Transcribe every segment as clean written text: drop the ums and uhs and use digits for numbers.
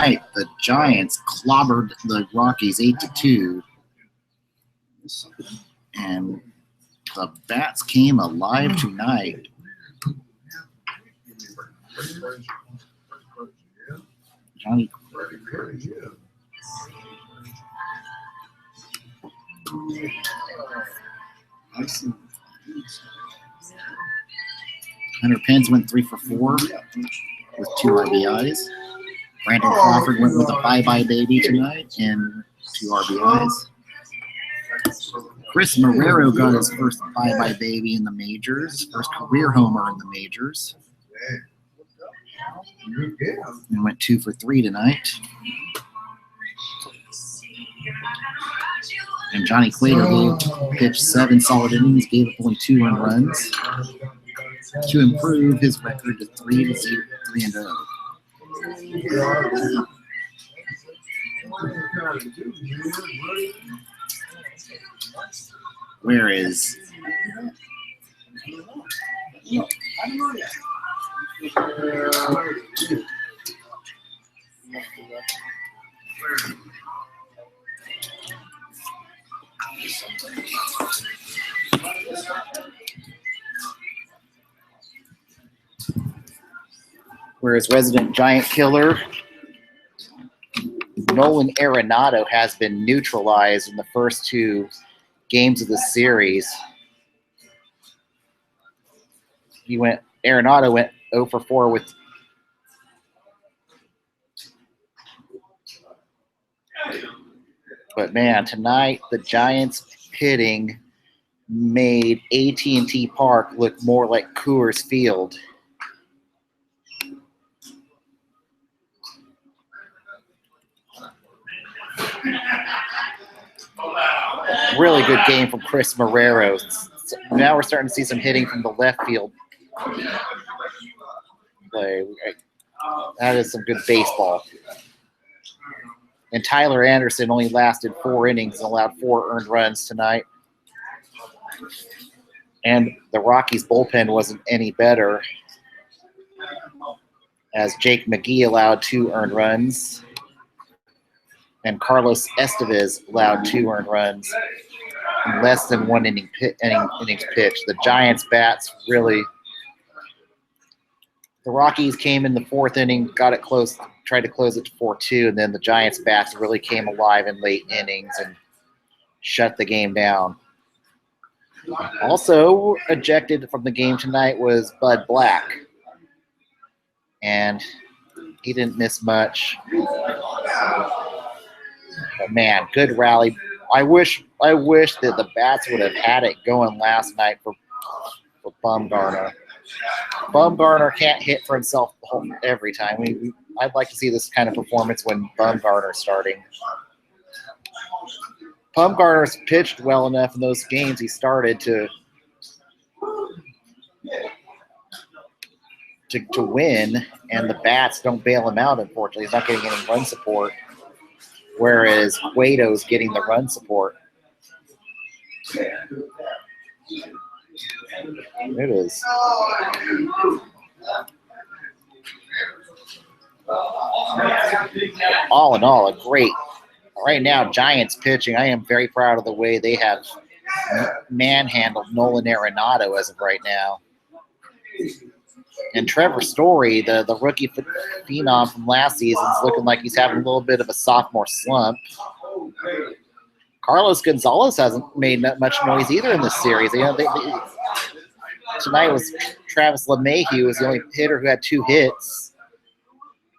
Tonight, the Giants clobbered the Rockies 8-2. And the Bats came alive tonight. Johnny. Hunter Pence went 3 for 4 with 2 RBIs. Brandon Crawford went with a bye-bye baby tonight and 2 RBIs. Chris Marrero got his first bye-bye baby in the majors, first career homer in the majors. And went 2 for 3 tonight. And Johnny Cueto pitched 7 solid innings, gave up only 2 earned runs to improve his record to 3-0. Whereas resident Giant killer Nolan Arenado has been neutralized in the first 2 games of the series. Arenado went 0 for 4 with but man, tonight the Giants pitting made AT&T Park look more like Coors Field. Really good game from Chris Marrero. Now we're starting to see some hitting from the left field play. That is some good baseball. And Tyler Anderson only lasted 4 innings and allowed 4 earned runs tonight. And the Rockies bullpen wasn't any better, as Jake McGee allowed 2 earned runs. And Carlos Estevez allowed 2 earned runs in less than 1 innings pitched. The Giants' bats really – the Rockies came in the 4th inning, got it close, tried to close it to 4-2, and then the Giants' bats really came alive in late innings and shut the game down. Also ejected from the game tonight was Bud Black, and he didn't miss much. But man, good rally. I wish that the Bats would have had it going last night for Bumgarner. Bumgarner can't hit for himself every time. I'd like to see this kind of performance when Bumgarner's starting. Bumgarner's pitched well enough in those games he started to win, and the Bats don't bail him out, unfortunately. He's not getting any run support, whereas Cueto's getting the run support. It is. All in all, a great. Right now, Giants pitching, I am very proud of the way they have manhandled Nolan Arenado as of right now. And Trevor Story, the rookie phenom from last season, is looking like he's having a little bit of a sophomore slump. Carlos Gonzalez hasn't made much noise either in this series. Tonight was Travis LeMahieu was the only hitter who had 2 hits.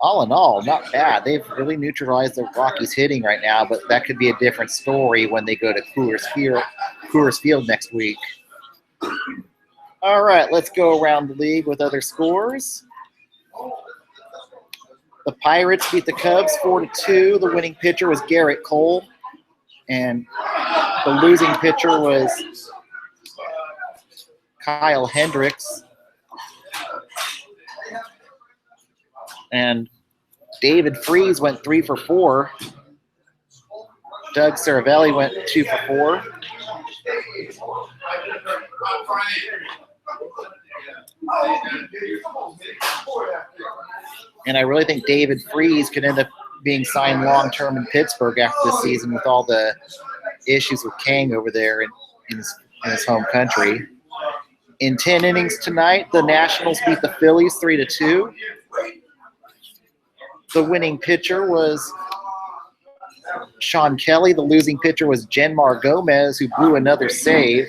All in all, not bad. They've really neutralized the Rockies hitting right now, but that could be a different story when they go to Coors Field next week. All right, let's go around the league with other scores. The Pirates beat the Cubs 4-2. The winning pitcher was Garrett Cole, and the losing pitcher was Kyle Hendricks. And David Freese went 3 for 4. Doug Cervelli went 2 for 4. And I really think David Freese could end up being signed long-term in Pittsburgh after the season with all the issues with Kang over there in his home country. In 10 innings tonight, the Nationals beat the Phillies 3-2. The winning pitcher was Sean Kelly. The losing pitcher was Genmar Gomez, who blew another save,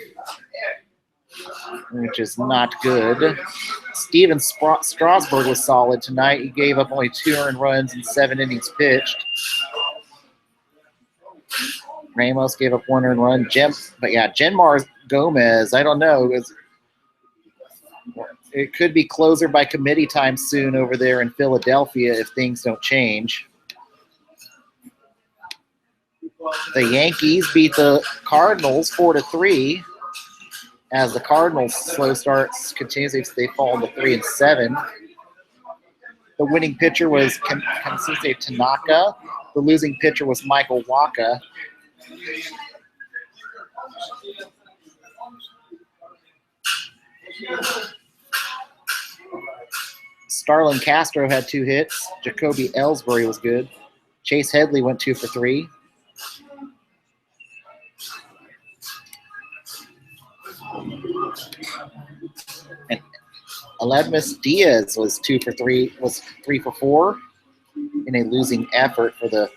which is not good. Steven Strasburg was solid tonight. He gave up only 2 earned runs in 7 innings pitched. Ramos gave up 1 earned run. Genmar Gomez, I don't know. It could be closer by committee time soon over there in Philadelphia if things don't change. The Yankees beat the Cardinals 4-3. As the Cardinals' slow starts continues, they fall to 3-7. The winning pitcher was Kensuke Tanaka. The losing pitcher was Michael Wacha. Starlin Castro had 2 hits. Jacoby Ellsbury was good. Chase Headley went 2 for 3. And Aledmus Diaz was 3 for 4 in a losing effort for the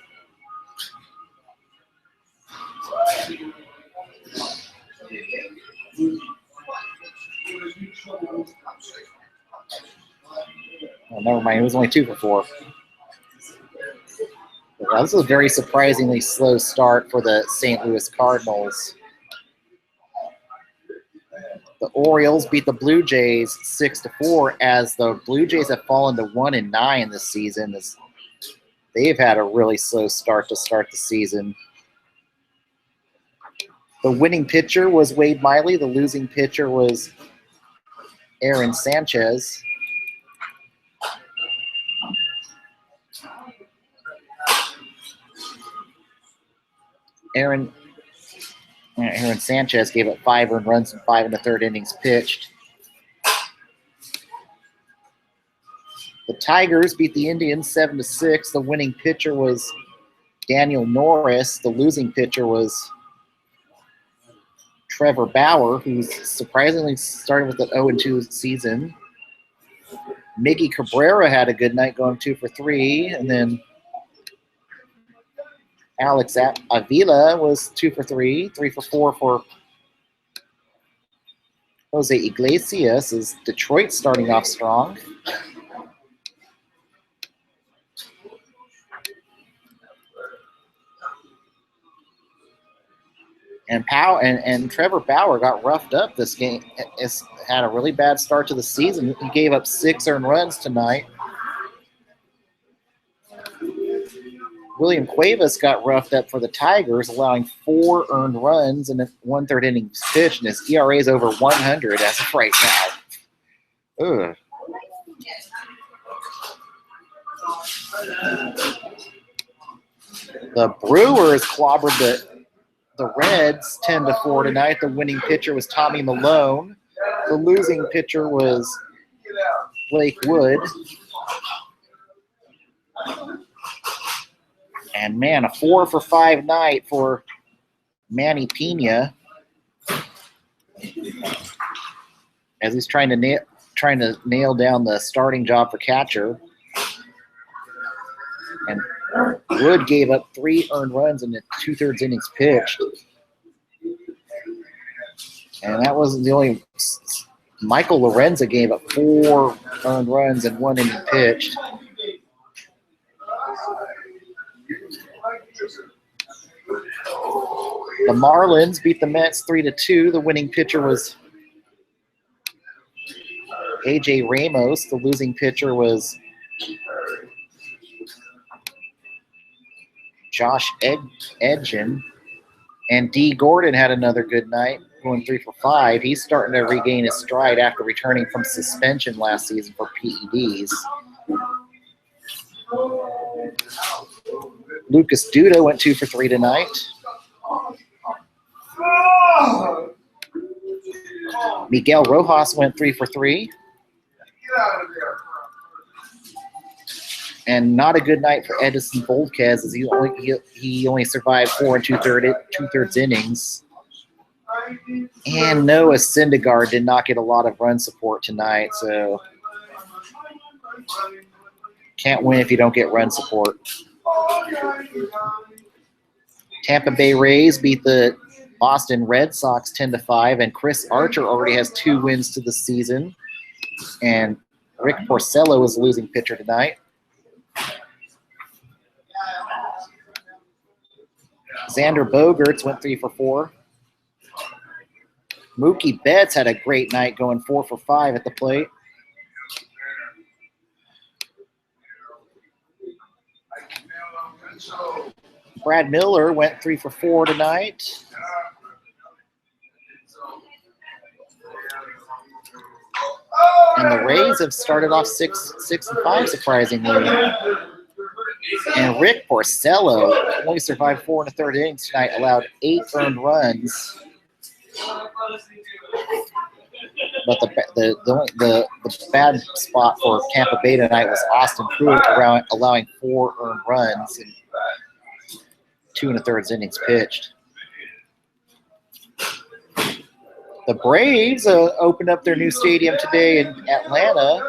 never mind, it was only 2 for 4. Well, this was a very surprisingly slow start for the St. Louis Cardinals. The Orioles beat the Blue Jays 6-4 as the Blue Jays have fallen to 1-9 this season. They've had a really slow start to start the season. The winning pitcher was Wade Miley. The losing pitcher was Aaron Sanchez. Aaron Sanchez gave up 5 earned runs in 5 1/3 innings pitched. The Tigers beat the Indians 7-6. The winning pitcher was Daniel Norris. The losing pitcher was Trevor Bauer, who's surprisingly starting with an 0-2 season. Miggy Cabrera had a good night going 2 for 3, and then Alex Avila was 2 for 3, 3 for 4 for Jose Iglesias. Is Detroit starting off strong? And Trevor Bauer got roughed up this game. It's had a really bad start to the season. He gave up 6 earned runs tonight. William Cuevas got roughed up for the Tigers, allowing 4 earned runs in 1/3 innings pitched, and his ERA is over 100 as of right now. Ugh. The Brewers clobbered the Reds 10-4 tonight. The winning pitcher was Tommy Malone. The losing pitcher was Blake Wood. And man, a 4 for 5 night for Manny Pena as he's trying to nail down the starting job for catcher. And Wood gave up 3 earned runs in the 2/3 innings pitched. And that wasn't the only. Michael Lorenza gave up 4 earned runs in 1 inning pitched. The Marlins beat the Mets 3-2. The winning pitcher was A.J. Ramos. The losing pitcher was Josh Edgin. And D. Gordon had another good night, going 3 for 5. He's starting to regain his stride after returning from suspension last season for PEDs. Lucas Duda went 2 for 3 tonight. Miguel Rojas went 3 for 3. And not a good night for Edison Volquez, as he only survived 4 and two-thirds innings. And Noah Syndergaard did not get a lot of run support tonight, so can't win if you don't get run support. Tampa Bay Rays beat the Boston Red Sox 10-5, and Chris Archer already has 2 wins to the season. And Rick Porcello is the losing pitcher tonight. Xander Bogaerts went 3 for 4. Mookie Betts had a great night, going 4 for 5 at the plate. Brad Miller went 3 for 4 tonight. And the Rays have started off 6-5, surprisingly. And Rick Porcello only survived 4 1/3 innings tonight, allowed 8 earned runs. But the bad spot for Tampa Bay tonight was Austin Kruik, allowing 4 earned runs in 2 1/3 innings pitched. The Braves opened up their new stadium today in Atlanta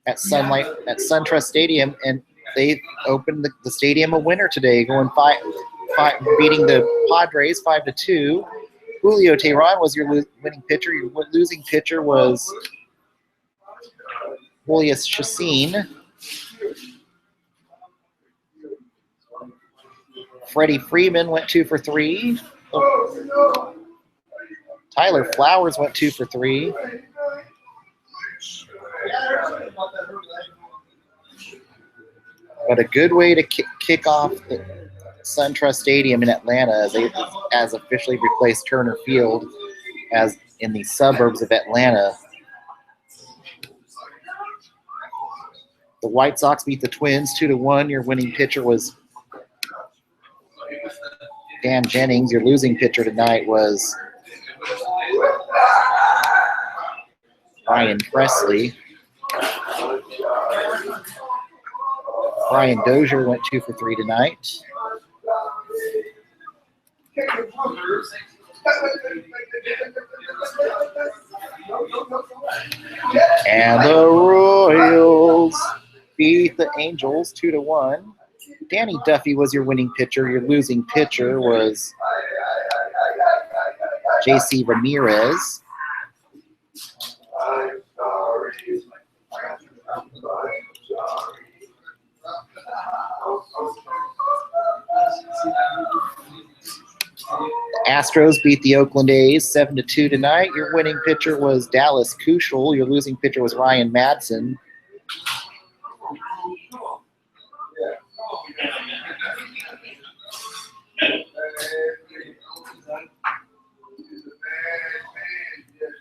at SunTrust Stadium, and they opened the stadium a winner today, going beating the Padres 5-2. Julio Teheran was your winning pitcher. Your losing pitcher was Julius Chassin. Freddie Freeman went 2 for 3. Tyler Flowers went 2 for 3. But a good way to kick off the SunTrust Stadium in Atlanta, as officially replaced Turner Field as in the suburbs of Atlanta. The White Sox beat the Twins 2-1. Your winning pitcher was Dan Jennings. Your losing pitcher tonight was Ryan Presley. Brian Dozier went 2 for 3 tonight. And the Royals beat the Angels 2-1. Danny Duffy was your winning pitcher. Your losing pitcher was J.C. Ramirez. The Astros beat the Oakland A's 7-2 tonight. Your winning pitcher was Dallas Keuchel. Your losing pitcher was Ryan Madsen.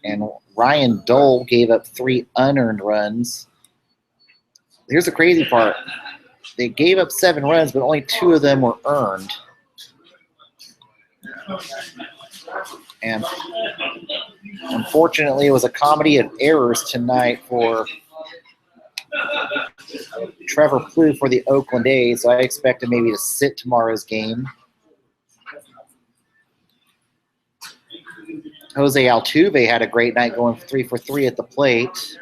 And Ryan Dole gave up 3 unearned runs. Here's the crazy part. They gave up 7 runs, but only 2 of them were earned. And unfortunately, it was a comedy of errors tonight for Trevor Plouffe for the Oakland A's. So I expect him maybe to sit tomorrow's game. Jose Altuve had a great night, going 3 for 3 at the plate.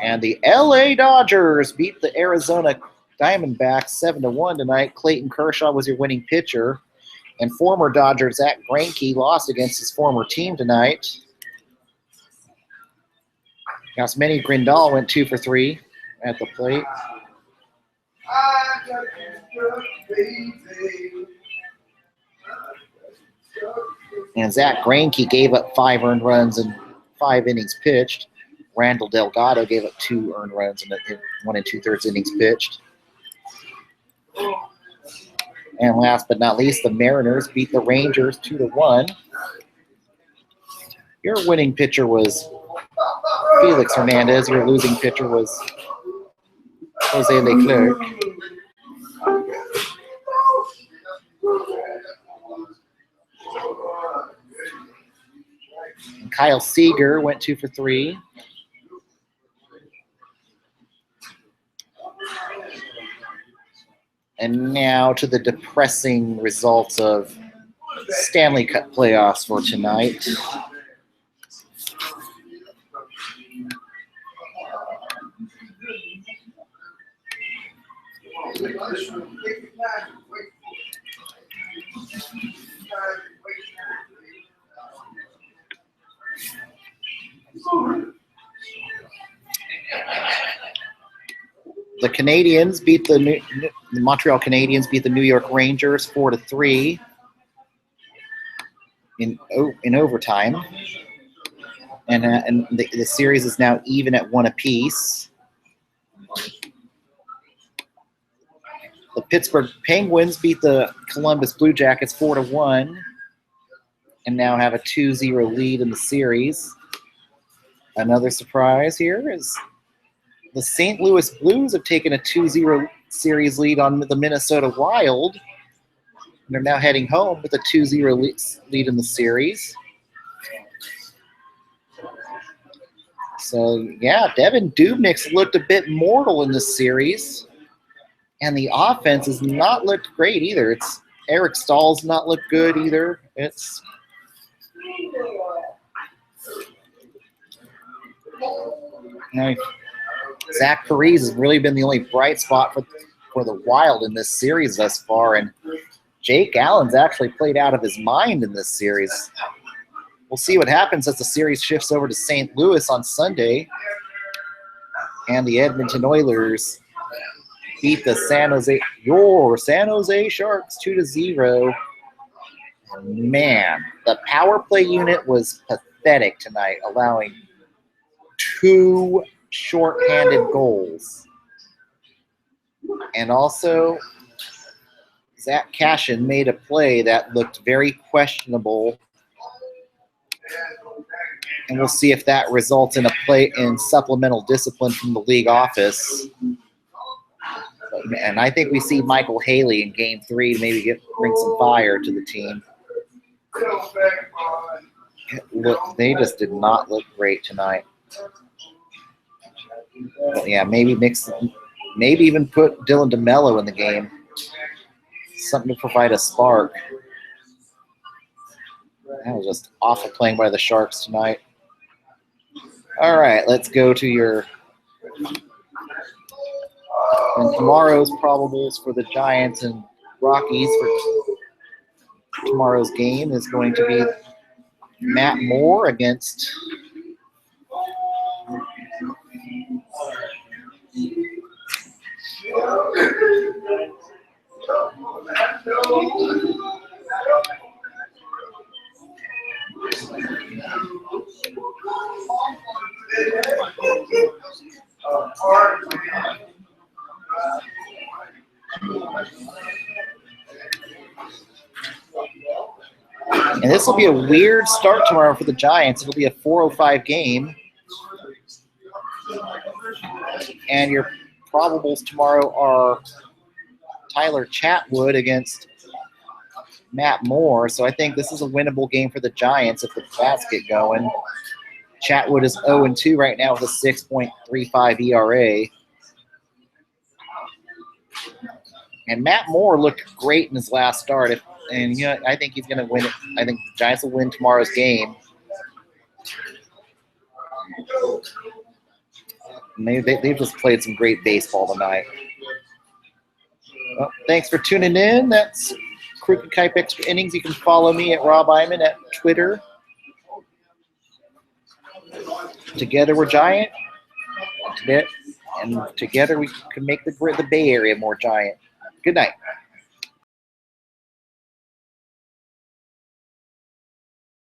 And the LA Dodgers beat the Arizona Diamondbacks 7-1 tonight. Clayton Kershaw was your winning pitcher. And former Dodger Zach Greinke lost against his former team tonight. Yasmani Grandal went 2 for 3 at the plate. And Zach Greinke gave up 5 earned runs in 5 innings pitched. Randall Delgado gave up 2 earned runs in 1 2/3 innings pitched. And last but not least, the Mariners beat the Rangers 2-1. Your winning pitcher was Felix Hernandez. Your losing pitcher was Jose Leclerc. Kyle Seager went 2 for 3. And now to the depressing results of Stanley Cup playoffs for tonight. The Canadians beat the Montreal Canadiens beat the New York Rangers 4-3 in overtime, and the series is now even at 1 apiece. The Pittsburgh Penguins beat the Columbus Blue Jackets 4-1, and now have a 2-0 lead in the series. Another surprise here is the St. Louis Blues have taken a 2-0 series lead on the Minnesota Wild. They're now heading home with a 2-0 lead in the series. So, yeah, Devin Dubnyk looked a bit mortal in this series. And the offense has not looked great either. Eric Stahl's not looked good either. Zach Parise has really been the only bright spot for the Wild in this series thus far, and Jake Allen's actually played out of his mind in this series. We'll see what happens as the series shifts over to St. Louis on Sunday, and the Edmonton Oilers beat the San Jose Sharks 2-0. Man, the power play unit was pathetic tonight, allowing 2 shorthanded goals. And also, Zach Cashin made a play that looked very questionable. And we'll see if that results in a play in supplemental discipline from the league office. And I think we see Michael Haley in Game 3 to maybe bring some fire to the team. They just did not look great tonight. But yeah, maybe even put Dylan DeMello in the game. Something to provide a spark. That was just awful playing by the Sharks tonight. All right, let's go to tomorrow's probables for the Giants and Rockies for tomorrow's game is going to be Matt Moore against and this will be a weird start tomorrow for the Giants. It'll be a 4:05 game. And your probables tomorrow are Tyler Chatwood against Matt Moore. So I think this is a winnable game for the Giants if the bats get going. Chatwood is 0-2 right now with a 6.35 ERA. And Matt Moore looked great in his last start. I think he's going to win it. I think the Giants will win tomorrow's game. They've just played some great baseball tonight. Well, thanks for tuning in. That's Kruik and Kuip Extra Innings. You can follow me at Rob Iman at Twitter. Together we're giant. And together we can make the Bay Area more giant. Good night.